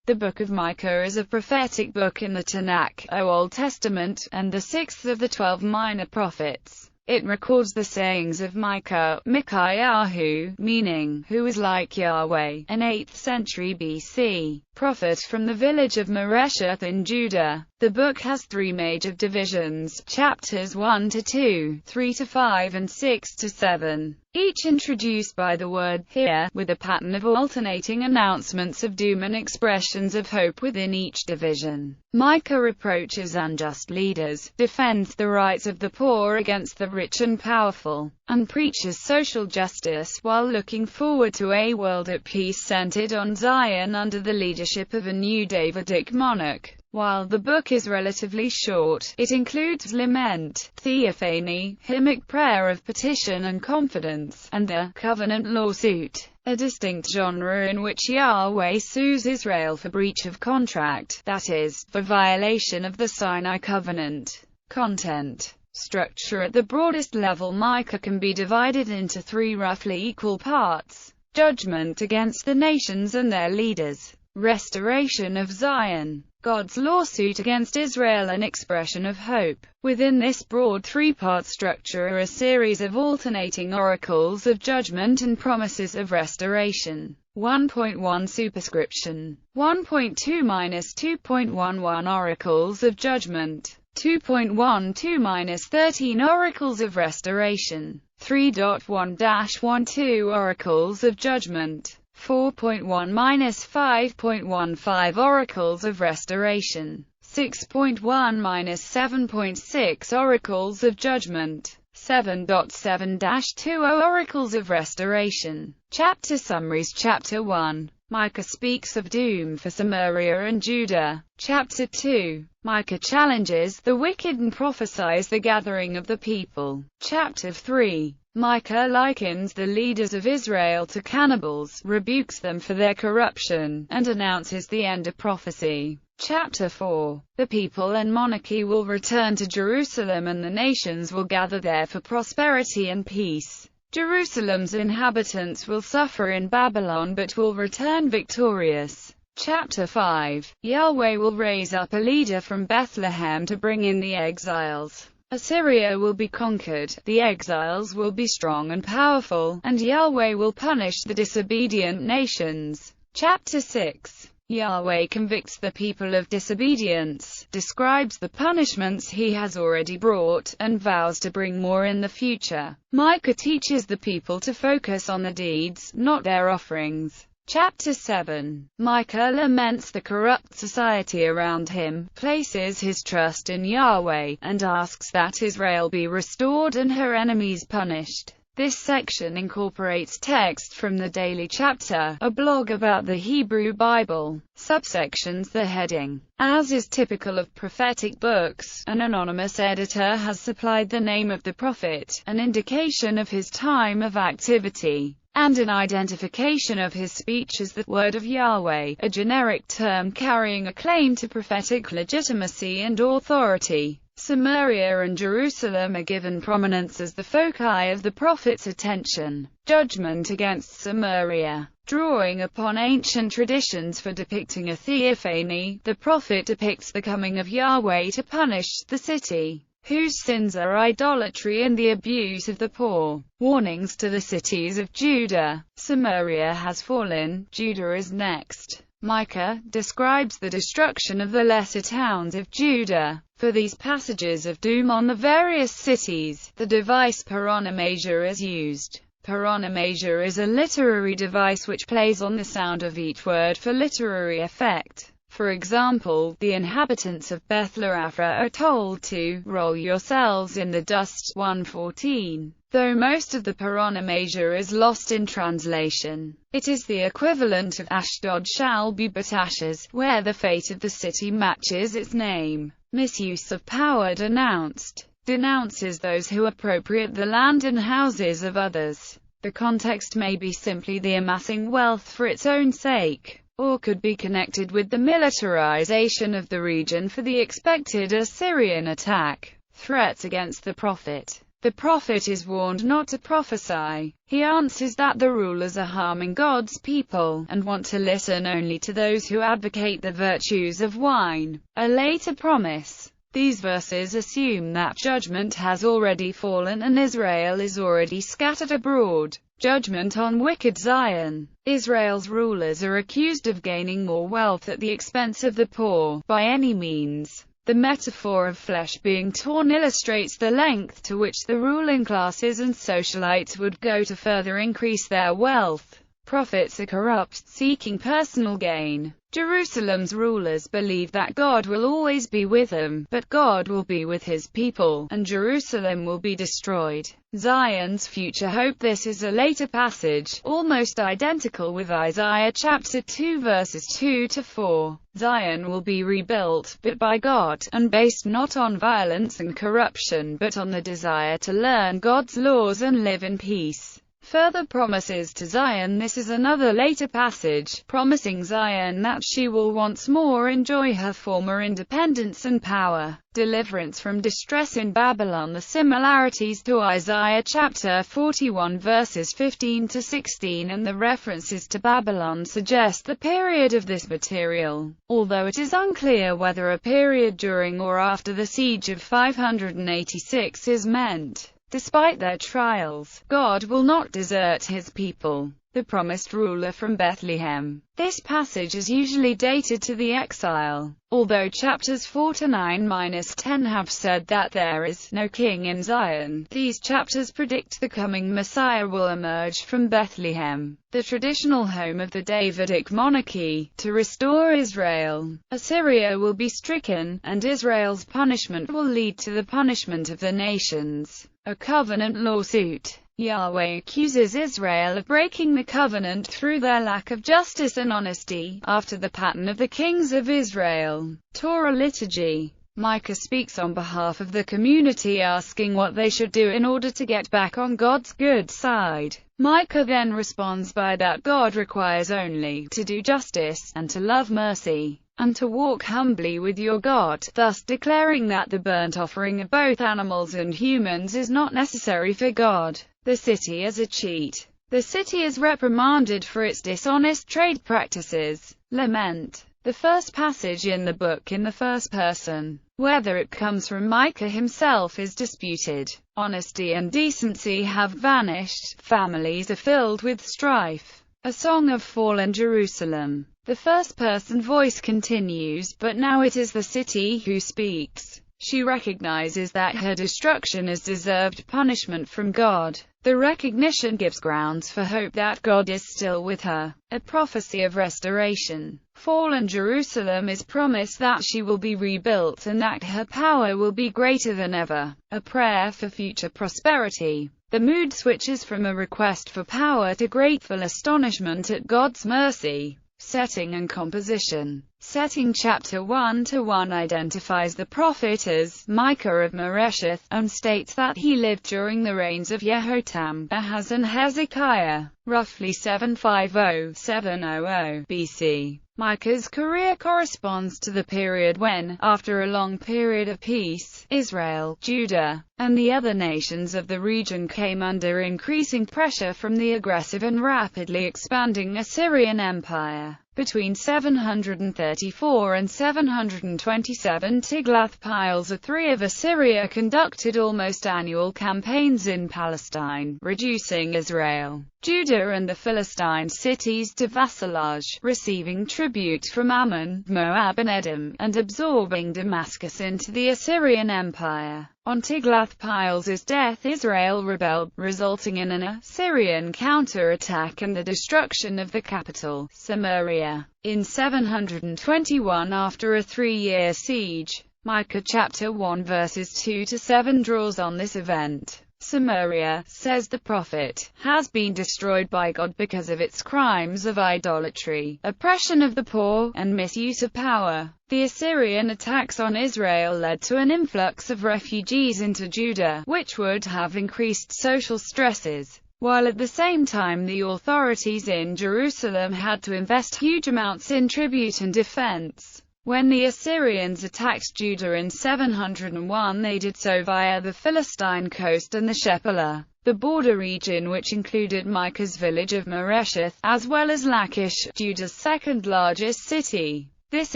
The Book of Micah is a prophetic book in the Tanakh, or Old Testament, and the sixth of the 12 minor prophets. It records the sayings of Micah, Micaiah, meaning, who is like Yahweh, an 8th century BC prophet from the village of Maresheth in Judah. The book has 3 major divisions, chapters 1 to 2, 3 to 5 and 6 to 7, each introduced by the word "here," with a pattern of alternating announcements of doom and expressions of hope within each division. Micah reproaches unjust leaders, defends the rights of the poor against the rich and powerful, and preaches social justice, while looking forward to a world at peace centered on Zion under the leadership of a new Davidic monarch. While the book is relatively short, it includes lament, theophany, hymnic prayer of petition and confidence, and the covenant lawsuit, a distinct genre in which Yahweh sues Israel for breach of contract, that is, for violation of the Sinai covenant. Content. Structure. At the broadest level, Micah can be divided into 3 roughly equal parts: judgment against the nations and their leaders, restoration of Zion, God's lawsuit against Israel, and expression of hope. Within this broad 3-part structure are a series of alternating oracles of judgment and promises of restoration. 1.1 Superscription 1.2-2.11 Oracles of Judgment, 2.12-13 Oracles of Restoration, 3.1-12 Oracles of Judgment, 4.1-5.15 Oracles of Restoration, 6.1-7.6 Oracles of Judgment, 7.7-20 Oracles of Restoration. Chapter Summaries. Chapter 1. Micah speaks of doom for Samaria and Judah. Chapter 2. Micah challenges the wicked and prophesies the gathering of the people. Chapter 3. Micah likens the leaders of Israel to cannibals, rebukes them for their corruption, and announces the end of prophecy. Chapter 4. The people and monarchy will return to Jerusalem, and the nations will gather there for prosperity and peace. Jerusalem's inhabitants will suffer in Babylon but will return victorious. Chapter 5. Yahweh will raise up a leader from Bethlehem to bring in the exiles. Assyria will be conquered, the exiles will be strong and powerful, and Yahweh will punish the disobedient nations. Chapter 6. Yahweh convicts the people of disobedience, describes the punishments he has already brought, and vows to bring more in the future. Micah teaches the people to focus on the deeds, not their offerings. Chapter 7. Micah laments the corrupt society around him, places his trust in Yahweh, and asks that Israel be restored and her enemies punished. This section incorporates text from the Daily Chapter, a blog about the Hebrew Bible. Subsections. The heading. As is typical of prophetic books, an anonymous editor has supplied the name of the prophet, an indication of his time of activity, and an identification of his speech as the word of Yahweh, a generic term carrying a claim to prophetic legitimacy and authority. Samaria and Jerusalem are given prominence as the foci of the prophet's attention. Judgment against Samaria. Drawing upon ancient traditions for depicting a theophany, the prophet depicts the coming of Yahweh to punish the city, whose sins are idolatry and the abuse of the poor. Warnings to the cities of Judah. Samaria has fallen, Judah is next. Micah describes the destruction of the lesser towns of Judah. For these passages of doom on the various cities, the device paronomasia is used. Paronomasia is a literary device which plays on the sound of each word for literary effect. For example, the inhabitants of Bethlehem are told to roll yourselves in the dust. 1:14. Though most of the paronomasia is lost in translation, it is the equivalent of Ashdod shall be but ashes, where the fate of the city matches its name. Misuse of power. Denounced. Denounces those who appropriate the land and houses of others. The context may be simply the amassing wealth for its own sake, or could be connected with the militarization of the region for the expected Assyrian attack. Threats against the prophet. The prophet is warned not to prophesy. He answers that the rulers are harming God's people, and want to listen only to those who advocate the virtues of wine. A later promise. These verses assume that judgment has already fallen and Israel is already scattered abroad. Judgment on wicked Zion. Israel's rulers are accused of gaining more wealth at the expense of the poor, by any means. The metaphor of flesh being torn illustrates the length to which the ruling classes and socialites would go to further increase their wealth. Prophets are corrupt, seeking personal gain. Jerusalem's rulers believe that God will always be with them, but God will be with his people, and Jerusalem will be destroyed. Zion's future hope. This is a later passage, almost identical with Isaiah chapter 2 verses 2-4. Zion will be rebuilt, but by God, and based not on violence and corruption but on the desire to learn God's laws and live in peace. Further promises to Zion. This is another later passage, promising Zion that she will once more enjoy her former independence and power. Deliverance from distress in Babylon. The similarities to Isaiah chapter 41 verses 15-16 and the references to Babylon suggest the period of this material, although it is unclear whether a period during or after the siege of 586 is meant. Despite their trials, God will not desert his people. The promised ruler from Bethlehem. This passage is usually dated to the exile, although chapters 4-9-10 have said that there is no king in Zion. These chapters predict the coming Messiah will emerge from Bethlehem, the traditional home of the Davidic monarchy, to restore Israel. Assyria will be stricken, and Israel's punishment will lead to the punishment of the nations. A covenant lawsuit. Yahweh accuses Israel of breaking the covenant through their lack of justice and honesty, after the pattern of the kings of Israel. Torah liturgy. Micah speaks on behalf of the community, asking what they should do in order to get back on God's good side. Micah then responds by that God requires only to do justice, and to love mercy, and to walk humbly with your God, thus declaring that the burnt offering of both animals and humans is not necessary for God. The city as a cheat. The city is reprimanded for its dishonest trade practices. Lament. The first passage in the book in the first person. Whether it comes from Micah himself is disputed. Honesty and decency have vanished. Families are filled with strife. A song of fallen Jerusalem. The first-person voice continues, but now it is the city who speaks. She recognizes that her destruction is deserved punishment from God. The recognition gives grounds for hope that God is still with her. A prophecy of restoration. Fallen Jerusalem is promised that she will be rebuilt and that her power will be greater than ever. A prayer for future prosperity. The mood switches from a request for power to grateful astonishment at God's mercy. Setting and composition. Setting chapter 1-1 identifies the prophet as Micah of Moresheth, and states that he lived during the reigns of Yehotam, Ahaz and Hezekiah, roughly 750–700 BC. Micah's career corresponds to the period when, after a long period of peace, Israel, Judah, and the other nations of the region came under increasing pressure from the aggressive and rapidly expanding Assyrian Empire. Between 734 and 727 Tiglath-Pileser III of Assyria conducted almost annual campaigns in Palestine, reducing Israel, Judah and the Philistine cities to vassalage, receiving tribute from Ammon, Moab and Edom, and absorbing Damascus into the Assyrian Empire. On Tiglath-Pileser's death, Israel rebelled, resulting in an Assyrian counterattack and the destruction of the capital, Samaria, in 721 after a 3-year siege. Micah chapter 1 verses 2-7 draws on this event. Samaria, says the prophet, has been destroyed by God because of its crimes of idolatry, oppression of the poor, and misuse of power. The Assyrian attacks on Israel led to an influx of refugees into Judah, which would have increased social stresses, while at the same time the authorities in Jerusalem had to invest huge amounts in tribute and defense. When the Assyrians attacked Judah in 701, they did so via the Philistine coast and the Shephelah, the border region, which included Micah's village of Moresheth, as well as Lachish, Judah's second largest city. This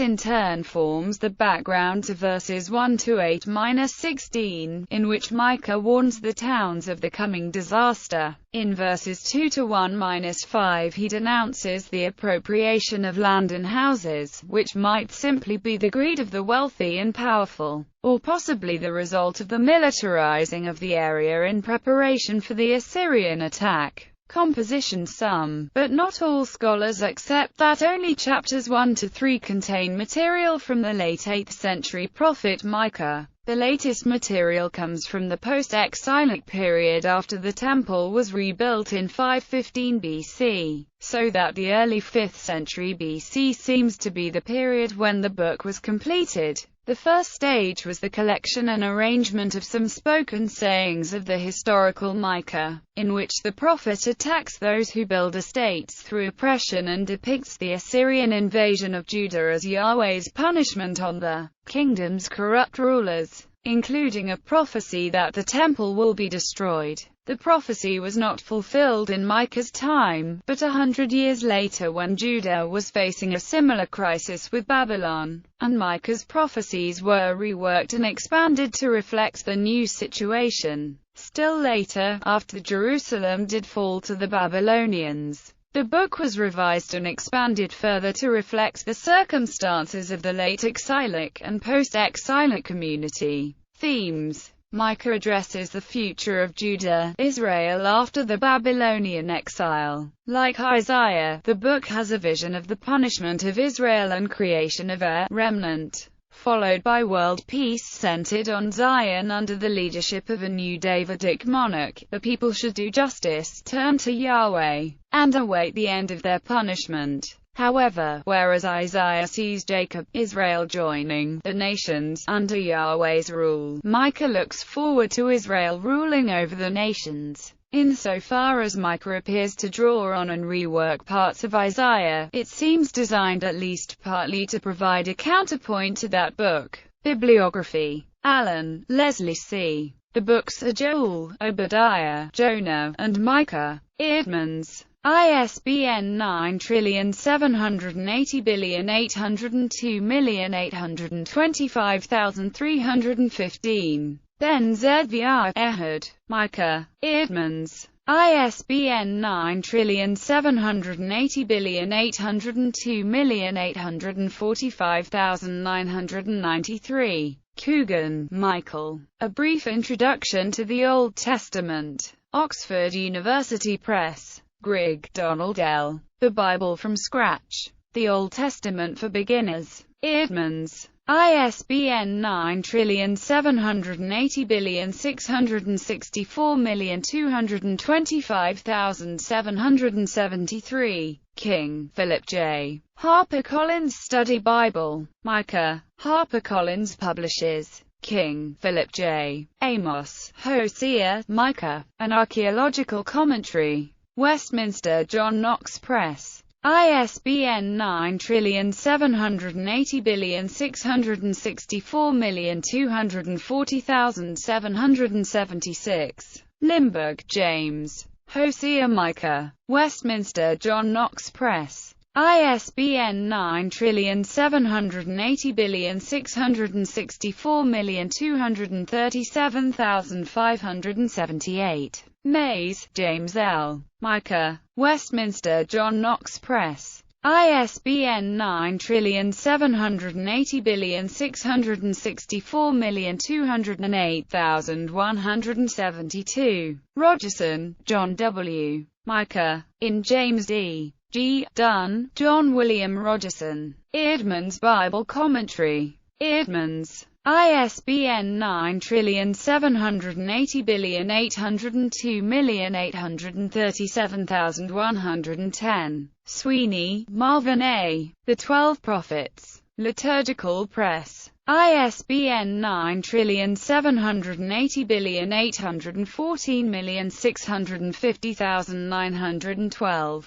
in turn forms the background to verses 1-8-16, in which Micah warns the towns of the coming disaster. In verses 2-1-5 he denounces the appropriation of land and houses, which might simply be the greed of the wealthy and powerful, or possibly the result of the militarizing of the area in preparation for the Assyrian attack. Composition. Some, but not all scholars accept that only chapters 1-3 contain material from the late 8th century prophet Micah. The latest material comes from the post-exilic period after the temple was rebuilt in 515 BC, so that the early 5th century BC seems to be the period when the book was completed. The first stage was the collection and arrangement of some spoken sayings of the historical Micah, in which the prophet attacks those who build estates through oppression and depicts the Assyrian invasion of Judah as Yahweh's punishment on the kingdom's corrupt rulers, including a prophecy that the temple will be destroyed. The prophecy was not fulfilled in Micah's time, but 100 years later when Judah was facing a similar crisis with Babylon, and Micah's prophecies were reworked and expanded to reflect the new situation. Still later, after Jerusalem did fall to the Babylonians, the book was revised and expanded further to reflect the circumstances of the late exilic and post-exilic community. Themes. Micah addresses the future of Judah, Israel after the Babylonian exile. Like Isaiah, the book has a vision of the punishment of Israel and creation of a remnant, followed by world peace centered on Zion under the leadership of a new Davidic monarch. The people should do justice, turn to Yahweh, and await the end of their punishment. However, whereas Isaiah sees Jacob, Israel joining the nations under Yahweh's rule, Micah looks forward to Israel ruling over the nations. Insofar as Micah appears to draw on and rework parts of Isaiah, it seems designed at least partly to provide a counterpoint to that book. Bibliography. Allen, Leslie C. The books are Joel, Obadiah, Jonah, and Micah. Eerdmans. ISBN 9780802825315. Ben Zedviah, Ehud, Micah. Eerdmans. ISBN 9780802845993. Coogan, Michael. A Brief Introduction to the Old Testament. Oxford University Press. Grigg, Donald L. The Bible from Scratch. The Old Testament for Beginners. Eerdmans. ISBN 9780664225773. King, Philip J. HarperCollins Study Bible. Micah. HarperCollins publishes. King, Philip J. Amos, Hosea, Micah. An Archaeological Commentary. Westminster John Knox Press. ISBN 9780664240776. Limburg, James. Hosea, Micah. Westminster John Knox Press. ISBN 9780664237578. Mays, James L. Micah. Westminster John Knox Press. ISBN 9780664208172. Rogerson, John W. Micah. In James D. G. Dunn, John William Rogerson. Eerdmans Bible Commentary. Eerdmans. ISBN 9780802837110. Sweeney, Marvin A. The 12 Prophets. Liturgical Press. ISBN 9780814650912.